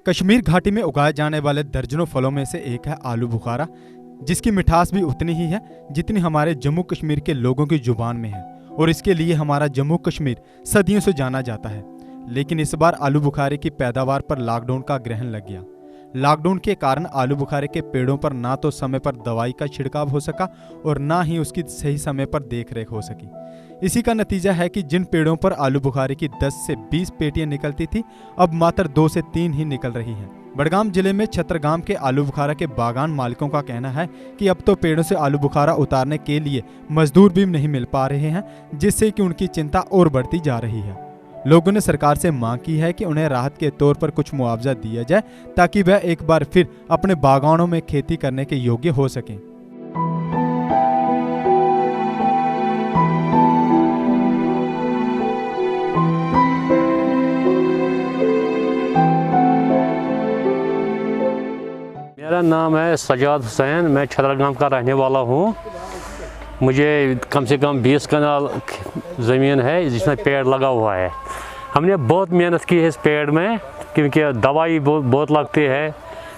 कश्मीर घाटी में उगाए जाने वाले दर्जनों फलों में से एक है आलू बुखारा, जिसकी मिठास भी उतनी ही है जितनी हमारे जम्मू कश्मीर के लोगों की जुबान में है, और इसके लिए हमारा जम्मू कश्मीर सदियों से जाना जाता है। लेकिन इस बार आलू बुखारे की पैदावार पर लॉकडाउन का ग्रहण लग गया। लॉकडाउन के कारण आलू बुखारे के पेड़ों पर ना तो समय पर दवाई का छिड़काव हो सका और ना ही उसकी सही समय पर देखरेख हो सकी। इसी का नतीजा है कि जिन पेड़ों पर आलू बुखारे की 10 से 20 पेटियां निकलती थी, अब मात्र 2 से 3 ही निकल रही हैं। बड़गाम जिले में छतरगाम के आलू बुखारा के बागान मालिकों का कहना है कि अब तो पेड़ों से आलू बुखारा उतारने के लिए मजदूर भी नहीं मिल पा रहे हैं, जिससे कि उनकी चिंता और बढ़ती जा रही है। लोगों ने सरकार से मांग की है कि उन्हें राहत के तौर पर कुछ मुआवजा दिया जाए, ताकि वह एक बार फिर अपने बागानों में खेती करने के योग्य हो सकें। मेरा नाम है सजाद हुसैन, मैं छतरगाम का रहने वाला हूँ। मुझे कम से कम 20 कनाल ज़मीन है जिसमें पेड़ लगा हुआ है। हमने बहुत मेहनत की है इस पेड़ में, क्योंकि दवाई बहुत लगती है।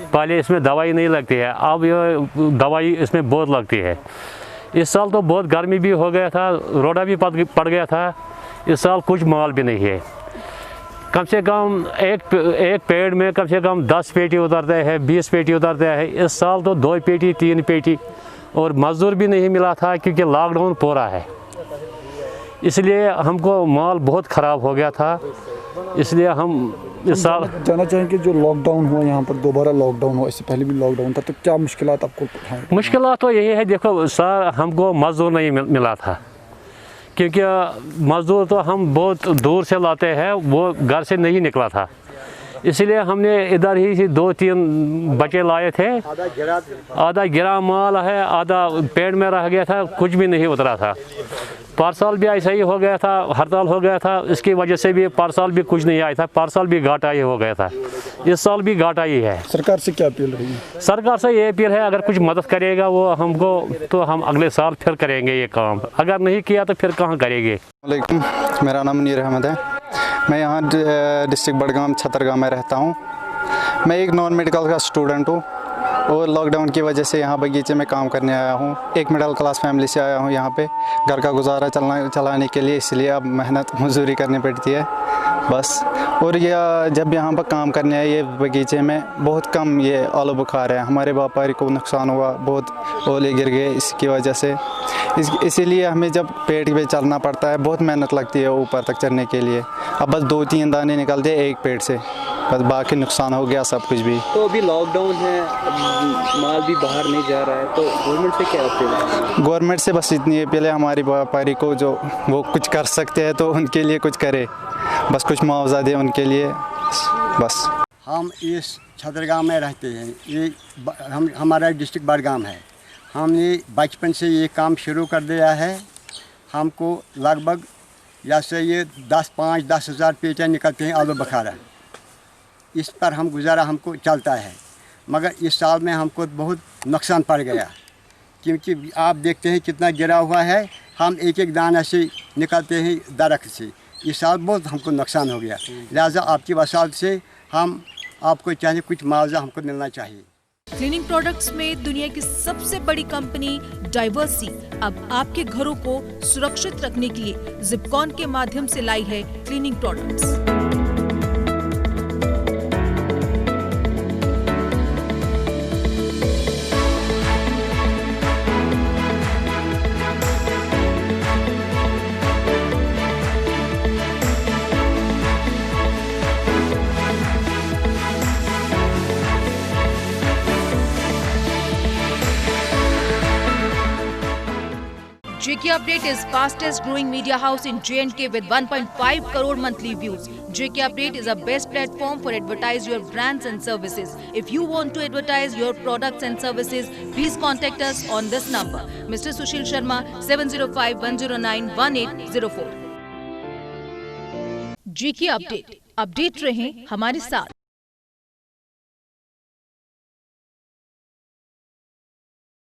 पहले इसमें दवाई नहीं लगती है, अब ये दवाई इसमें बहुत लगती है। इस साल तो बहुत गर्मी भी हो गया था, रोड़ा भी पड़ गया था। इस साल कुछ माल भी नहीं है। कम से कम एक पेड़ में कम से कम 10 पेटी उतरते हैं, 20 पेटी उतरते हैं। इस साल तो 2 पेटी 3 पेटी, और मज़दूर भी नहीं मिला था क्योंकि लॉकडाउन पूरा है। इसलिए हमको माल बहुत ख़राब हो गया था। इसलिए हम इस साल जानना चाहेंगे, जो लॉकडाउन हुआ यहाँ पर, दोबारा लॉकडाउन हुआ, इससे पहले भी लॉकडाउन था, तो क्या मुश्किलात आपको उठाएं? मुश्किलात तो यही है, देखो सर, हमको मज़दूर नहीं मिला था, क्योंकि मज़दूर तो हम बहुत दूर से लाते हैं, वो घर से नहीं निकला था। इसलिए हमने इधर ही से 2-3 बचे लाए थे। आधा गिरा माल है, आधा पेड़ में रह गया था, कुछ भी नहीं उतरा था। पार्सल भी ऐसा ही हो गया था, हड़ताल हो गया था, इसकी वजह से भी पार्सल भी कुछ नहीं आया था। पार्सल भी घाटा ही हो गया था। इस साल भी घाटा ही है। सरकार से क्या अपील रही है? सरकार से ये अपील है, अगर कुछ मदद करेगा वो हमको, तो हम अगले साल फिर करेंगे ये काम। अगर नहीं किया तो फिर कहाँ करेंगे। मेरा नाम मुनीर अहमद है। मैं यहाँ डिस्ट्रिक्ट बड़गाम छतरगाम में रहता हूँ। मैं एक नॉन मेडिकल का स्टूडेंट हूँ और लॉकडाउन की वजह से यहाँ बगीचे में काम करने आया हूँ। एक मिडिल क्लास फैमिली से आया हूँ यहाँ पे घर का गुजारा चलाने के लिए, इसलिए अब मेहनत मजदूरी करनी पड़ती है बस। और ये जब यहाँ पर काम करने आए ये बगीचे में, बहुत कम ये आलू बुखार है। हमारे व्यापारी को नुकसान हुआ, बहुत ओले गिर गए इसकी वजह से। इसीलिए हमें जब पेड़ पे चलना पड़ता है, बहुत मेहनत लगती है ऊपर तक चढ़ने के लिए। अब बस 2-3 दाने निकलते हैं एक पेड़ से, बस बाकी नुकसान हो गया सब कुछ भी। तो अभी लॉकडाउन है, माल भी बाहर नहीं जा रहा है, तो गवर्नमेंट से क्या अपील है? गवर्नमेंट से बस इतनी अपील है हमारी व्यापारी को, जो वो कुछ कर सकते हैं तो उनके लिए कुछ करे, बस कुछ मुआवजा दे उनके लिए बस। हम इस छतरगाम में रहते हैं। ये हमारा डिस्ट्रिक्ट बड़गाम है। हमने बचपन से ये काम शुरू कर दिया है। हमको लगभग जैसे ये 10 हज़ार पेटियाँ निकलते हैं आलू बुखारा, इस पर हम गुजारा हमको चलता है। मगर इस साल में हमको बहुत नुकसान पड़ गया, क्योंकि आप देखते हैं कितना गिरा हुआ है। हम एक दाना से निकलते हैं दरख्त से। इस साल बहुत हमको नुकसान हो गया, लिहाजा आपकी वसालत से हम आपको चाहिए कुछ मुआवजा हमको मिलना चाहिए। क्लीनिंग प्रोडक्ट्स में दुनिया की सबसे बड़ी कंपनी डाइवर्सी अब आपके घरों को सुरक्षित रखने के लिए जिपकॉन के माध्यम से लाई है cleaning products. JK Update is fastest growing media house in J&K with 1.5 crore monthly views. JK Update is a best platform for advertise your brands and services. If you want to advertise your products and services, please contact us on this number. Mr. Sushil Sharma, 705-109-1804. JK Update. Update रहें हमारे साथ।